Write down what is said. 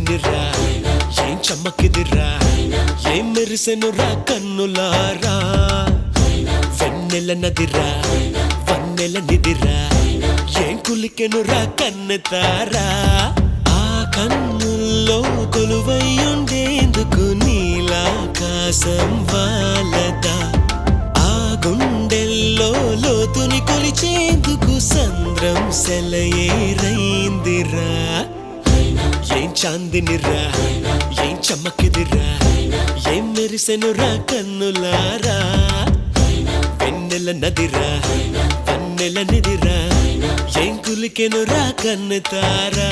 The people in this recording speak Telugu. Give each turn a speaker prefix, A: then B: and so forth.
A: చాందినిరా ఏం చమ్మకిదిరా ఏం మెరిసెనురా కన్నులారా వెన్నెల నదిరా వన్నెల నిదిరా ఏం కులికెనురా కన్నెతారా ఆ కన్నుల్లో కొలువై ఉండేందుకు నీలాకాశం వాలదా ఆ గుండెల్లో లోతుని కొలిచేందుకు సంద్రం సెలయేరైందిరా ఏం చాందినిరా ఏం చమ్మకిదిరా ఏం మెరిసెనురా కన్నులారా వెన్నెల నదిరా వన్నెల నిదిరా ఏం కులికెనురా కన్నెతారా